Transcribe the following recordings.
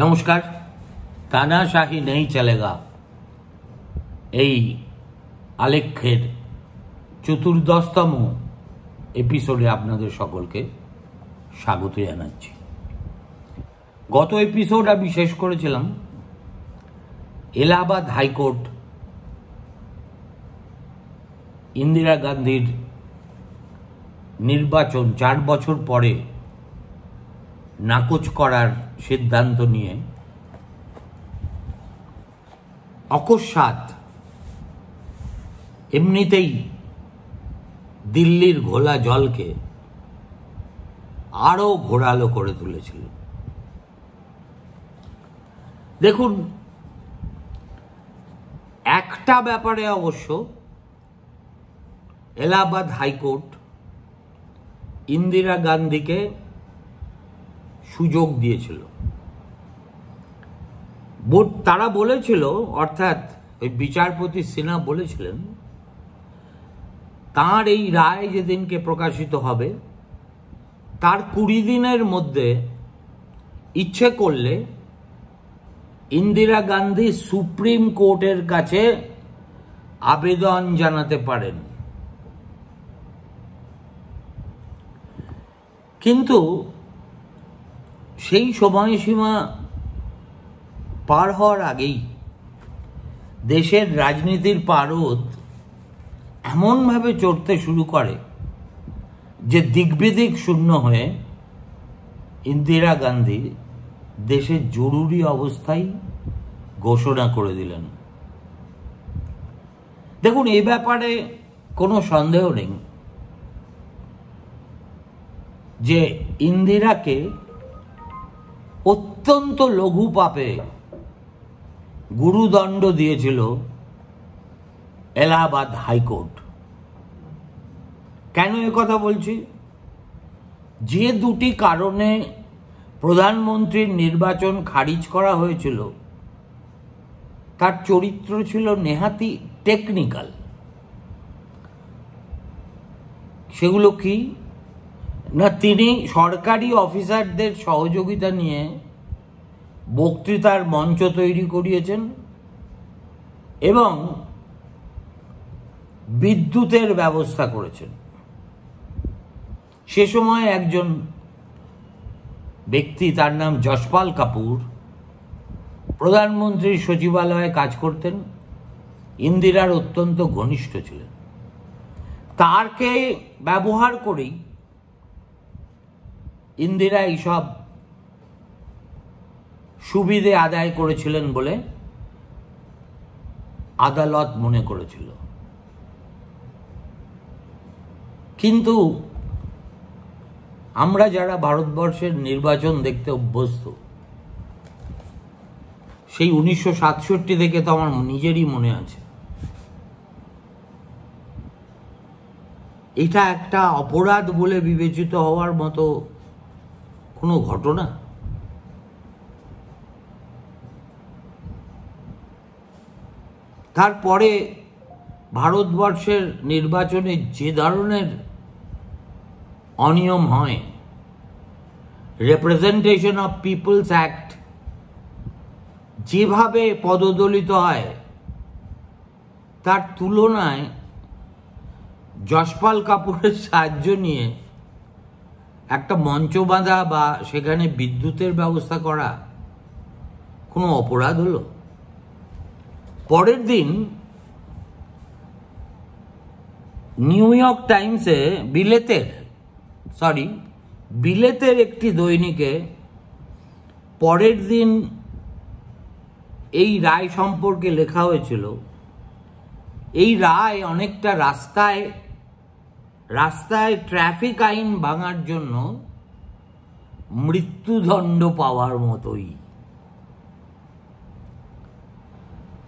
নমস্কার। তানাশাহি নেই চলেগা এই আলেখ্যের চতুর্দশতম এপিসোডে আপনাদের সকলকে স্বাগত জানাচ্ছি। গত এপিসোড আমি শেষ করেছিলাম এলাহাবাদ হাইকোর্ট ইন্দিরা গান্ধীর নির্বাচন 4 বছর পরে নাকচ করার সিদ্ধান্ত নিয়ে অকস্মাৎ এমনিতেই দিল্লির ঘোলা জলকে আরো ঘোরালো করে তুলেছিল। দেখুন, একটা ব্যাপারে অবশ্য এলাহাবাদ হাইকোর্ট ইন্দিরা গান্ধীকে সুযোগ দিয়েছিল। তারা বলেছিল, অর্থাৎ ওই বিচারপতি সিনহা বলেছিলেন, তার এই রায় যেদিনকে প্রকাশিত হবে তার 20 দিনের মধ্যে ইচ্ছে করলে ইন্দিরা গান্ধী সুপ্রিম কোর্টের কাছে আবেদন জানাতে পারেন। কিন্তু সেই সময়সীমা পার হওয়ার আগেই দেশের রাজনীতির পারদ এমনভাবে চড়তে শুরু করে যে দিগ্বিদিক শূন্য হয়ে ইন্দিরা গান্ধী দেশের জরুরি অবস্থায় ঘোষণা করে দিলেন। দেখুন, এই ব্যাপারে কোনো সন্দেহ নেই যে ইন্দিরাকে অত্যন্ত লঘু পাপে গুরুদণ্ড দিয়েছিল এলাহাবাদ হাইকোর্ট। কেন কথা বলছি? যে দুটি কারণে প্রধানমন্ত্রীর নির্বাচন খারিজ করা হয়েছিল তার চরিত্র ছিল নেহাতি টেকনিক্যাল। সেগুলো কি না, তিনি সরকারি অফিসারদের সহযোগিতা নিয়ে বক্তৃতার মঞ্চ তৈরি করিয়েছেন এবং বিদ্যুতের ব্যবস্থা করেছেন। সে সময় একজন ব্যক্তি, তার নাম যশপাল কাপুর, প্রধানমন্ত্রীর সচিবালয়ে কাজ করতেন, ইন্দিরার অত্যন্ত ঘনিষ্ঠ ছিলেন। তারকে ব্যবহার করেই ইন্দিরা এইসব সুবিধে আদায় করেছিলেন বলে আদালত মনে করেছিল। কিন্তু আমরা যারা ভারতবর্ষের নির্বাচন দেখতে অভ্যস্ত, সেই 1967 থেকে তো আমার নিজেরই মনে আছে, এটা একটা অপরাধ বলে বিবেচিত হওয়ার মতো কোনো ঘটনা। তারপরে ভারতবর্ষের নির্বাচনে যে ধরনের অনিয়ম হয়, রিপ্রেজেন্টেশন অফ পিপলস অ্যাক্ট যেভাবে পদদলিত হয়, তার তুলনায় যশপাল কাপুরের সাহায্য নিয়ে একটা মঞ্চ বাঁধা বা সেখানে বিদ্যুতের ব্যবস্থা করা কোনো অপরাধ হলো? পরের দিন নিউ ইয়র্ক টাইমসে বিলেতের একটি দৈনিকে পরের দিন এই রায় সম্পর্কে লেখা হয়েছিল, এই রায় অনেকটা রাস্তায় ট্রাফিক আইন ভাঙার জন্য মৃত্যুদণ্ড পাওয়ার মতোই।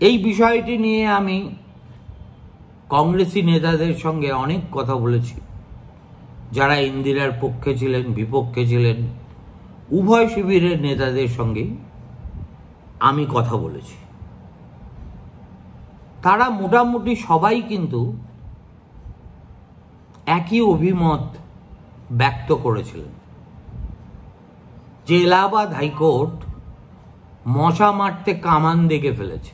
এই বিষয়টি নিয়ে আমি কংগ্রেসি নেতাদের সঙ্গে অনেক কথা বলেছি, যারা ইন্দিরার পক্ষে ছিলেন, বিপক্ষে ছিলেন, উভয় শিবিরের নেতাদের সঙ্গে আমি কথা বলেছি। তারা মোটামুটি সবাই কিন্তু একই অভিমত ব্যক্ত করেছিলেন যে এলাহাবাদ হাইকোর্ট মশা মারতে কামান দেখে ফেলেছে।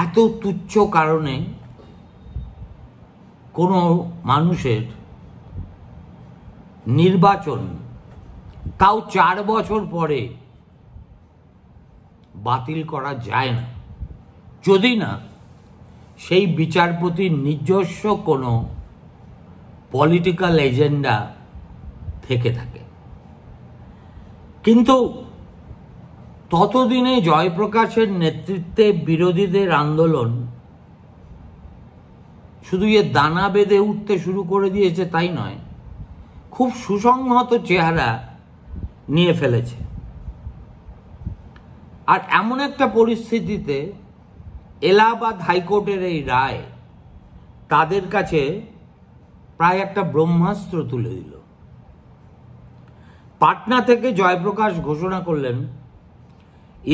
এত তুচ্ছ কারণে কোনো মানুষের নির্বাচন, তাও 4 বছর পরে বাতিল করা যায় না, যদি না সেই বিচারপতির নিজস্ব কোনো পলিটিক্যাল এজেন্ডা থেকে থাকে। কিন্তু ততদিনে জয়প্রকাশের নেতৃত্বে বিরোধীদের আন্দোলন শুধু দানা বেঁধে উঠতে শুরু করে দিয়েছে তাই নয়, খুব সুসংহত চেহারা নিয়ে ফেলেছে। আর এমন একটা পরিস্থিতিতে এলাহাবাদ হাইকোর্টের এই রায় তাদের কাছে প্রায় একটা ব্রহ্মাস্ত্র তুলে দিল। পাটনা থেকে জয়প্রকাশ ঘোষণা করলেন,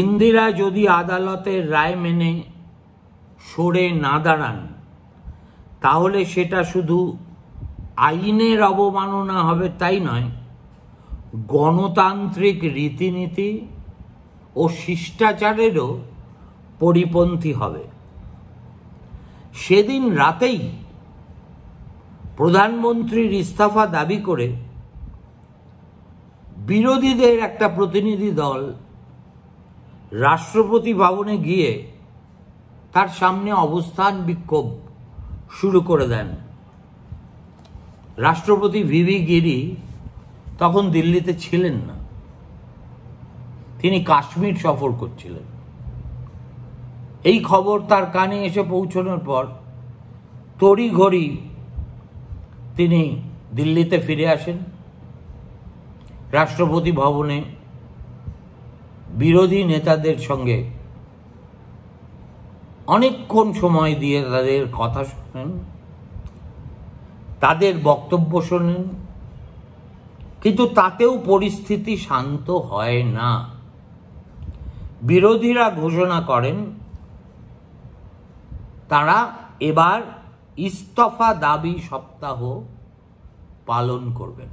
ইন্দিরা যদি আদালতের রায় মেনে সরে না দাঁড়ান তাহলে সেটা শুধু আইনের অবমাননা হবে তাই নয়, গণতান্ত্রিক রীতিনীতি ও শিষ্টাচারেরও পরিপন্থী হবে। সেদিন রাতেই প্রধানমন্ত্রীর ইস্তফা দাবি করে বিরোধীদের একটা প্রতিনিধি দল রাষ্ট্রপতি ভবনে গিয়ে তার সামনে অবস্থান বিক্ষোভ শুরু করে দেন। রাষ্ট্রপতি ভিভি গিরি তখন দিল্লিতে ছিলেন না, তিনি কাশ্মীর সফর করছিলেন। এই খবর তার কানে এসে পৌঁছানোর পর তড়িঘড়ি তিনি দিল্লিতে ফিরে আসেন। রাষ্ট্রপতি ভবনে বিরোধী নেতাদের সঙ্গে অনেকক্ষণ সময় দিয়ে তাদের কথা শোনেন, তাদের বক্তব্য শোনেন, কিন্তু তাতেও পরিস্থিতি শান্ত হয় না। বিরোধীরা ঘোষণা করেন তারা এবার ইস্তফা দাবি সপ্তাহ পালন করবেন।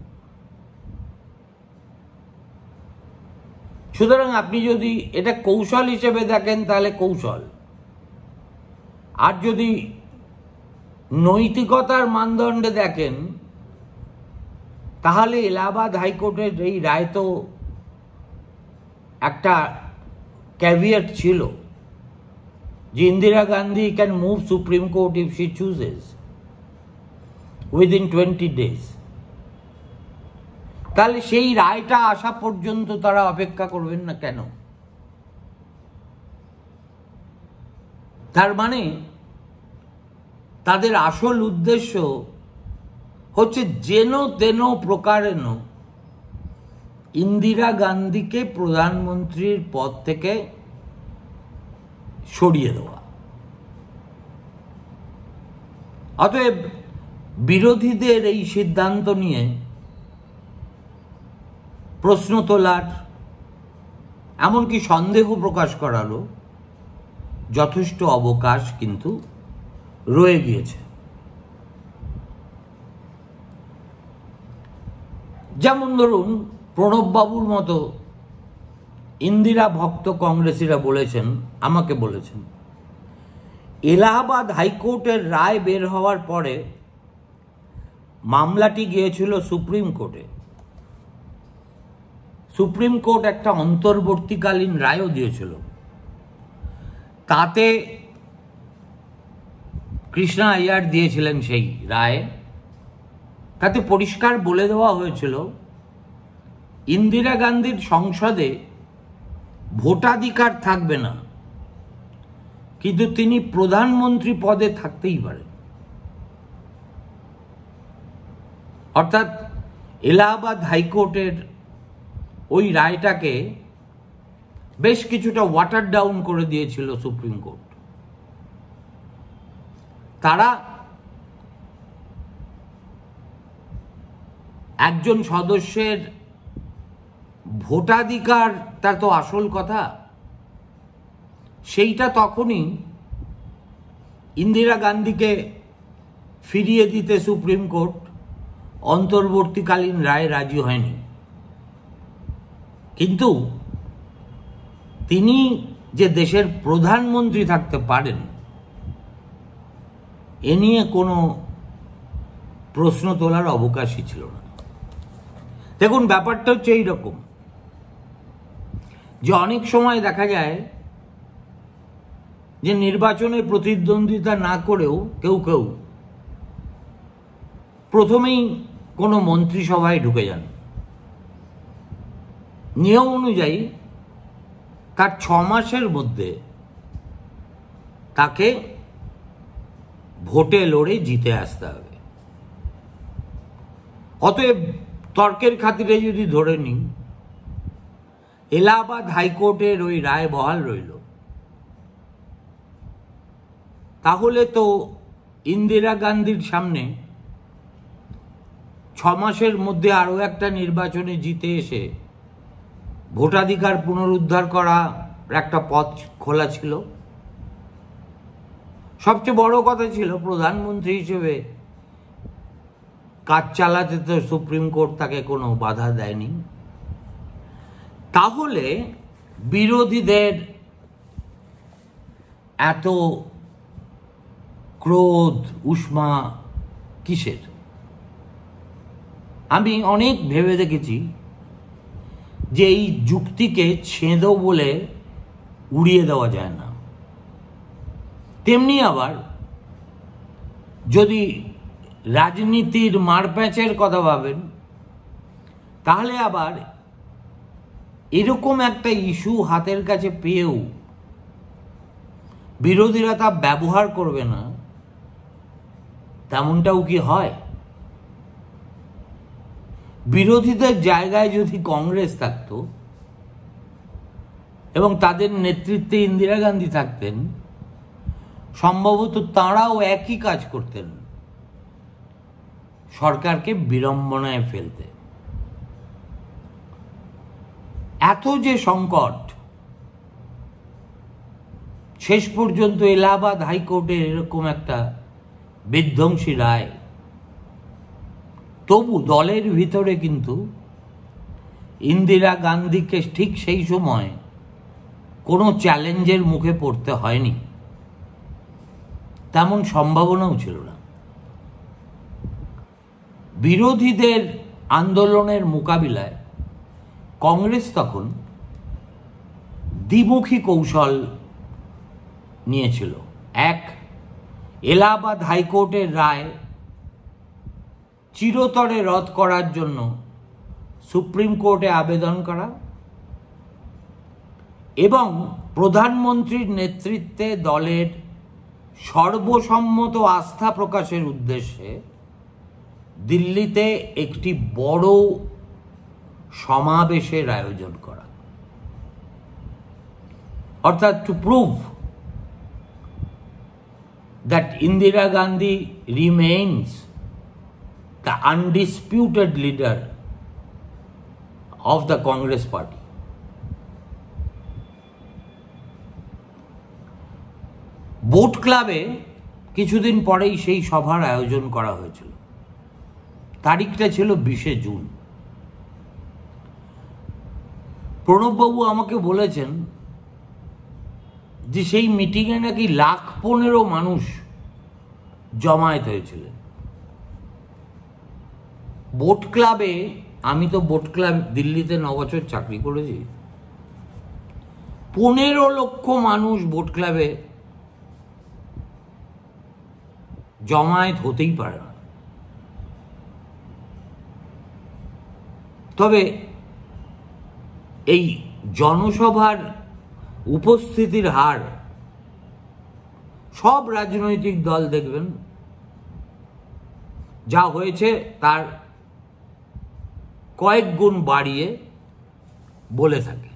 সুতরাং আপনি যদি এটা কৌশল হিসেবে দেখেন তাহলে কৌশল, আর যদি নৈতিকতার মানদণ্ডে দেখেন তাহলে এলাহাবাদ হাইকোর্টের এই রায় তো একটা ক্যাভিয়েট ছিল যে Indira Gandhi can move supreme court if she chooses within 20 days। তাহলে সেই রায়টা আসা পর্যন্ত তারা অপেক্ষা করবেন না কেন? তার মানে তাদের আসল উদ্দেশ্য হচ্ছে যেন তেন প্রকারেণ ইন্দিরা গান্ধীকে প্রধানমন্ত্রীর পদ থেকে সরিয়ে দেওয়া। অতএব বিরোধীদের এই সিদ্ধান্ত নিয়ে প্রশ্ন তোলার, এমনকি সন্দেহ প্রকাশ করারও যথেষ্ট অবকাশ কিন্তু রয়ে গিয়েছে। যেমন ধরুন প্রণববাবুর মতো ইন্দিরা ভক্ত কংগ্রেসীরা বলেছেন, আমাকে বলেছেন, এলাহাবাদ হাইকোর্টের রায় বের হওয়ার পরে মামলাটি গিয়েছিল সুপ্রিম কোর্টে। সুপ্রিম কোর্ট একটা অন্তর্বর্তীকালীন রায়ও দিয়েছিল। তাতে কৃষ্ণা আইয়ার দিয়েছিলেন সেই রায়। তাতে পরিষ্কার বলে দেওয়া হয়েছিল ইন্দিরা গান্ধীর সংসদে ভোটাধিকার থাকবে না, কিন্তু তিনি প্রধানমন্ত্রী পদে থাকতেই পারেন। অর্থাৎ এলাহাবাদ হাইকোর্টের ওই রায়টাকে বেশ কিছুটা ওয়াটার ডাউন করে দিয়েছিল সুপ্রিম কোর্ট। তারা একজন সদস্যের ভোটাধিকার, তার তো আসল কথা, সেইটা তখনই ইন্দিরা গান্ধীকে ফিরিয়ে দিতে সুপ্রিম কোর্ট অন্তর্বর্তীকালীন রায় রাজি হয়নি। কিন্তু তিনি যে দেশের প্রধানমন্ত্রী থাকতে পারেন এ নিয়ে কোনো প্রশ্ন তোলার অবকাশই ছিল না। দেখুন, ব্যাপারটা হচ্ছে এইরকম যে অনেক সময় দেখা যায় যে নির্বাচনে প্রতিদ্বন্দ্বিতা না করেও কেউ কেউ প্রথমেই কোনো মন্ত্রিসভায় ঢুকে যান। নিয়ম অনুযায়ী তার 6 মাসের মধ্যে তাকে ভোটে লড়ে জিতে আসতে হবে। অতএব তর্কের খাতিরে যদি ধরে নিই এলাহাবাদ হাইকোর্টের ওই রায় বহাল রইল, তাহলে তো ইন্দিরা গান্ধীর সামনে 6 মাসের মধ্যে আরো একটা নির্বাচনে জিতে এসে ভোটাধিকার পুনরুদ্ধার করা একটা পথ খোলা ছিল। সবচেয়ে বড় কথা ছিল, প্রধানমন্ত্রী হিসেবে কাজ চালাতে তো সুপ্রিম কোর্ট তাকে কোনো বাধা দেয়নি। তাহলে বিরোধীদের এত ক্রোধ উষ্মা কিসের? আমি অনেক ভেবে দেখেছি যে এই যুক্তিকে ছেঁদো বলে উড়িয়ে দেওয়া যায় না। তেমনি আবার যদি রাজনীতির মারপ্যাঁচের কথা ভাবেন, তাহলে আবার এরকম একটা ইস্যু হাতের কাছে পেয়েও বিরোধীরা তা ব্যবহার করবে না, তেমনটাও কি হয়? বিরোধীদের জায়গায় যদি কংগ্রেস থাকত এবং তাদের নেতৃত্বে ইন্দিরা গান্ধী থাকতেন, সম্ভবত তাঁরাও একই কাজ করতেন, সরকারকে বিড়ম্বনায় ফেলতে। এত যে সংকট, শেষ পর্যন্ত এলাহাবাদ হাইকোর্টের এরকম একটা বিধ্বংসী রায়, তবু দলের ভিতরে কিন্তু ইন্দিরা গান্ধীকে ঠিক সেই সময় কোনো চ্যালেঞ্জের মুখে পড়তে হয়নি, তেমন সম্ভাবনাও ছিল না। বিরোধীদের আন্দোলনের মোকাবিলায় কংগ্রেস তখন দ্বিমুখী কৌশল নিয়েছিল। এক, এলাহাবাদ হাইকোর্টের রায় চিরতরে রদ করার জন্য সুপ্রিম কোর্টে আবেদন করা এবং প্রধানমন্ত্রীর নেতৃত্বে দলের সর্বসম্মত আস্থা প্রকাশের উদ্দেশ্যে দিল্লিতে একটি বড় সমাবেশের আয়োজন করা। অর্থাৎ to prove that Indira Gandhi remains the undisputed leader of the Congress party. Boat ক্লাবে কিছুদিন পরেই সেই সভার আয়োজন করা হয়েছিল। তারিখটা ছিল 20শে জুন। প্রণববাবু আমাকে বলেছেন যে সেই মিটিংয়ে নাকি 1,15,000 মানুষ জমায়েত হয়েছিলেন। বোট ক্লাবে, আমি তো বোট ক্লাব দিল্লিতে 9 বছর চাকরি করেছি, 15 লক্ষ মানুষ বোট ক্লাবে জমায়েত হতেই পারে না। তবে এই জনসভার উপস্থিতির হার সব রাজনৈতিক দল দেখবেন যা হয়েছে তার কয়েক গুণ বাড়িয়ে বলে থাকে।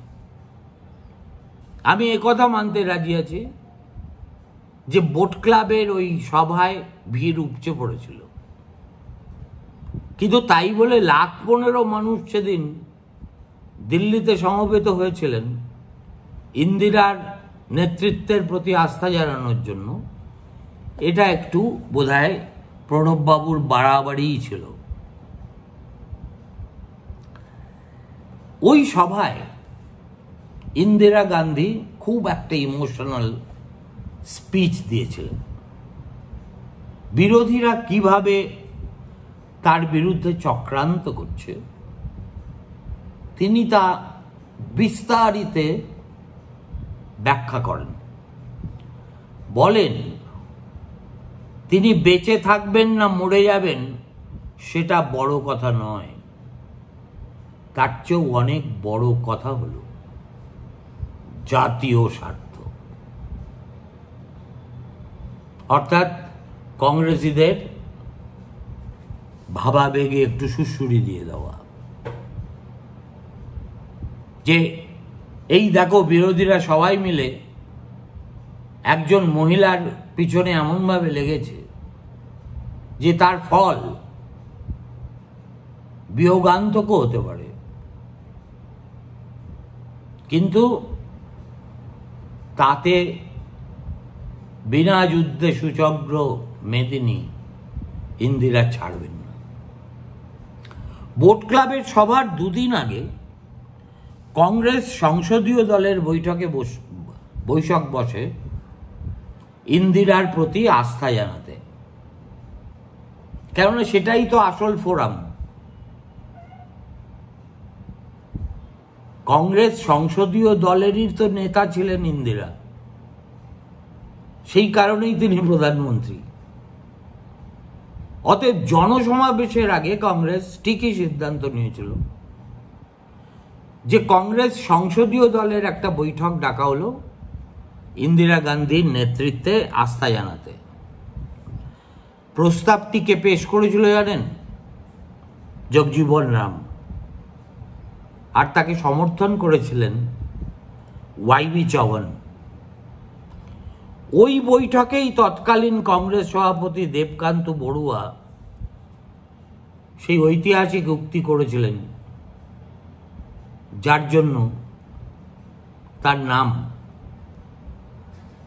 আমি একথা মানতে রাজি আছি যে বোট ক্লাবের ওই সভায় ভিড় উপচে পড়েছিল, কিন্তু তাই বলে 1,15,000 মানুষ সেদিন দিল্লিতে সমবেত হয়েছিলেন ইন্দিরার নেতৃত্বের প্রতি আস্থা জানানোর জন্য, এটা একটু বোধহয় প্রণববাবুর বাড়াবাড়িই ছিল। ওই সভায় ইন্দিরা গান্ধী খুব একটা ইমোশনাল স্পিচ দিয়েছিলেন। বিরোধীরা কিভাবে তার বিরুদ্ধে চক্রান্ত করছে তিনি তা বিস্তারিত ব্যাখ্যা করেন। বলেন তিনি বেঁচে থাকবেন না মরে যাবেন সেটা বড় কথা নয়, তার চেয়েও অনেক বড় কথা হলো জাতীয় স্বার্থ। অর্থাৎ কংগ্রেসীদের ভাবাবেগে একটু সুড়সুড়ি দিয়ে দেওয়া যে এই দেখো বিরোধীরা সবাই মিলে একজন মহিলার পিছনে এমনভাবে লেগেছে যে তার ফল বিয়োগান্তকও হতে পারে। কিন্তু তাতে বিনা যুদ্ধে সুচগ্র মেদিনী ইন্দিরা ছাড়বেন না। বোট ক্লাবের সভার দুদিন আগে কংগ্রেস সংসদীয় দলের বৈঠক বসে ইন্দিরার প্রতি আস্থা জানাতে, কেননা সেটাই তো আসল ফোরাম। কংগ্রেস সংসদীয় দলেরই তো নেতা ছিলেন ইন্দিরা, সেই কারণেই তিনি প্রধানমন্ত্রী। অতএব জনসমাবেশের আগে কংগ্রেস ঠিকই সিদ্ধান্ত নিয়েছিল যে কংগ্রেস সংসদীয় দলের একটা বৈঠক ডাকা হলো ইন্দিরা গান্ধীর নেতৃত্বে আস্থা জানাতে। প্রস্তাবটিকে পেশ করেছিল জানেন জগজীবন রাম, আর তাকে সমর্থন করেছিলেন ওয়াইবি চৌহান। ওই বৈঠকেই তৎকালীন কংগ্রেস সভাপতি দেবকান্ত বড়ুয়া সেই ঐতিহাসিক উক্তি করেছিলেন যার জন্য তার নাম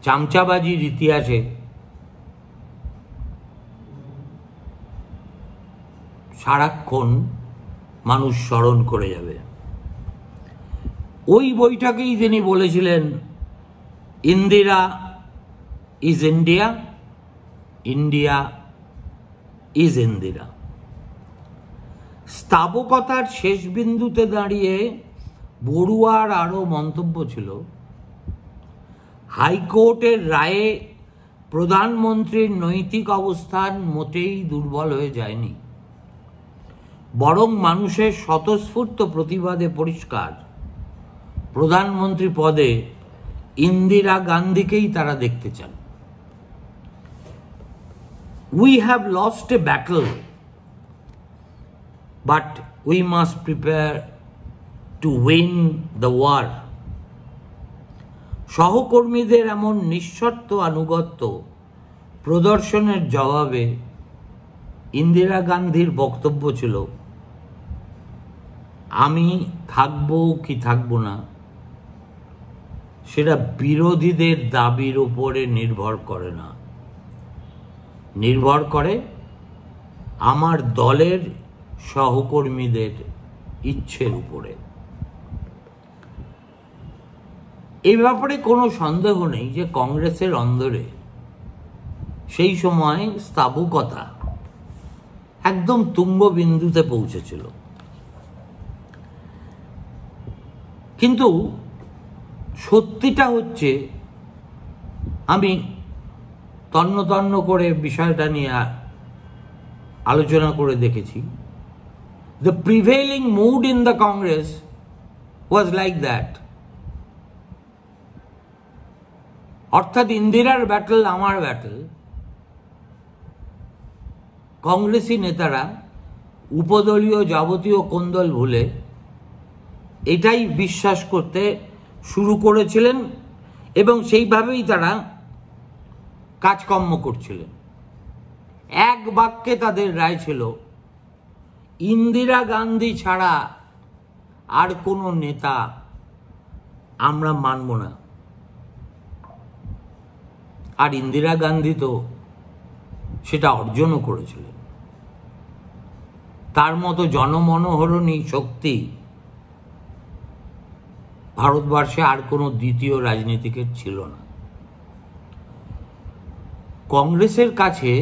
চামচাবাজির ইতিহাসে সারাক্ষণ মানুষ স্মরণ করে যাবে। ওই বৈঠকেই তিনি বলেছিলেন Indira is India, India is Indira. স্তাবকতার শেষ বিন্দুতে দাঁড়িয়ে বড়ুয়ার আরও মন্তব্য ছিল হাইকোর্টের রায়ে প্রধানমন্ত্রীর নৈতিক অবস্থান মোটেই দুর্বল হয়ে যায়নি, বরং মানুষের স্বতঃস্ফূর্ত প্রতিবাদে পরিষ্কার প্রধানমন্ত্রী পদে ইন্দিরা গান্ধীকেই তারা দেখতে চান। We have lost a battle, but we must prepare to win the war. সহকর্মীদের এমন নিঃশর্ত আনুগত্য প্রদর্শনের জবাবে ইন্দিরা গান্ধীর বক্তব্য ছিল আমি থাকবো কি থাকবো না সেটা বিরোধীদের দাবির উপরে নির্ভর করে না, নির্ভর করে আমার দলের সহকর্মীদের ইচ্ছের উপরে। এই ব্যাপারে কোনো সন্দেহ নেই যে কংগ্রেসের অন্দরে সেই সময় স্তাবকতা একদম তুঙ্গবিন্দুতে পৌঁছেছিল। কিন্তু সত্যিটা হচ্ছে, আমি তন্ন তন্ন করে বিষয়টা নিয়ে আলোচনা করে দেখেছি, the prevailing mood in the Congress was like that. অর্থাৎ ইন্দিরার ব্যাটল আমার ব্যাটল। কংগ্রেসি নেতারা উপদলীয় যাবতীয় কোন্দল ভুলে এটাই বিশ্বাস করতে শুরু করেছিলেন এবং সেইভাবেই তারা কাজকর্ম করছিলেন। এক বাক্যে তাদের রায় ছিল ইন্দিরা গান্ধী ছাড়া আর কোনো নেতা আমরা মানব না। আর ইন্দিরা গান্ধী তো সেটা অর্জনও করেছিলেন। তার মতো জনমনোহরণী শক্তি ভারতবর্ষে আর কোনো দ্বিতীয় রাজনীতিকের ছিল না। কংগ্রেসের কাছে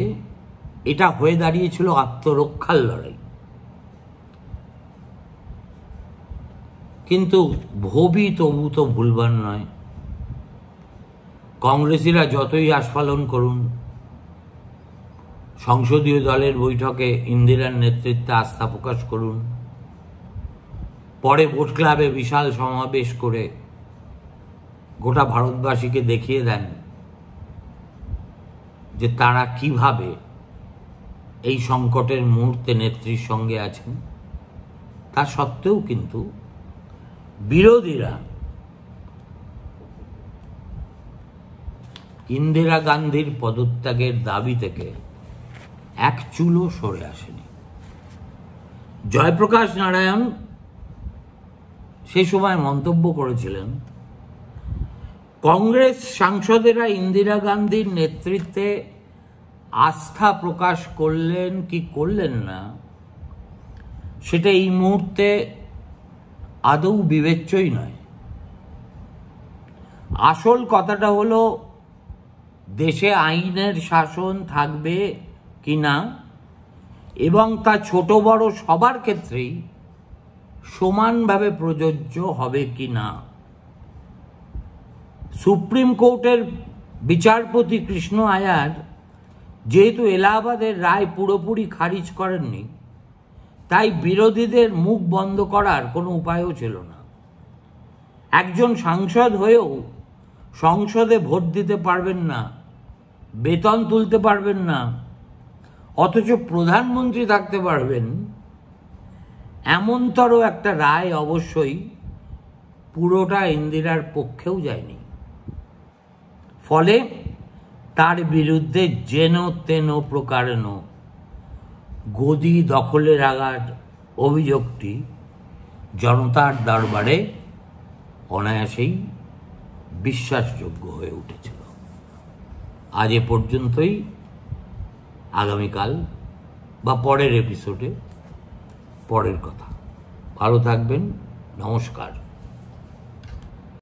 এটা হয়ে দাঁড়িয়েছিল আত্মরক্ষার লড়াই। কিন্তু ভবি তবু তো ভুলবার নয়। কংগ্রেসীরা যতই আস্ফালন করুন, সংসদীয় দলের বৈঠকে ইন্দিরার নেতৃত্বে আস্থা প্রকাশ করুন, পরে ভোট ক্লাবে বিশাল সমাবেশ করে গোটা ভারতবাসীকে দেখিয়ে দেন যে তারা কিভাবে এই সংকটের মুহূর্তে নেত্রীর সঙ্গে আছেন, তা সত্ত্বেও কিন্তু বিরোধীরা ইন্দিরা গান্ধীর পদত্যাগের দাবি থেকে এক চুলও সরে আসেনি। জয়প্রকাশ নারায়ণ সেই সময় মন্তব্য করেছিলেন, কংগ্রেস সাংসদেরা ইন্দিরা গান্ধীর নেতৃত্বে আস্থা প্রকাশ করলেন কি করলেন না সেটা এই মুহূর্তে আদৌ বিবেচ্যই নয়। আসল কথাটা হলো দেশে আইনের শাসন থাকবে কি না, এবং তা ছোট বড় সবার ক্ষেত্রেই সমানভাবে প্রযোজ্য হবে কি না। সুপ্রিম কোর্টের বিচারপতি কৃষ্ণ আয়ার যেহেতু এলাহাবাদের রায় পুরোপুরি খারিজ করেননি, তাই বিরোধীদের মুখ বন্ধ করার কোনো উপায়ও ছিল না। একজন সাংসদ হয়েও সংসদে ভোট দিতে পারবেন না, বেতন তুলতে পারবেন না, অথচ প্রধানমন্ত্রী থাকতে পারবেন, এমনতর একটা রায় অবশ্যই পুরোটা ইন্দিরার পক্ষেও যায়নি। ফলে তার বিরুদ্ধে যেন তেন প্রকারেণ গদি দখলে রাখার অভিযোগটি জনতার দরবারে অনায়াসেই বিশ্বাসযোগ্য হয়ে উঠেছিল। আজ এ পর্যন্তই। আগামীকাল বা পরের এপিসোডে পরের কথা। ভালো থাকবেন। নমস্কার।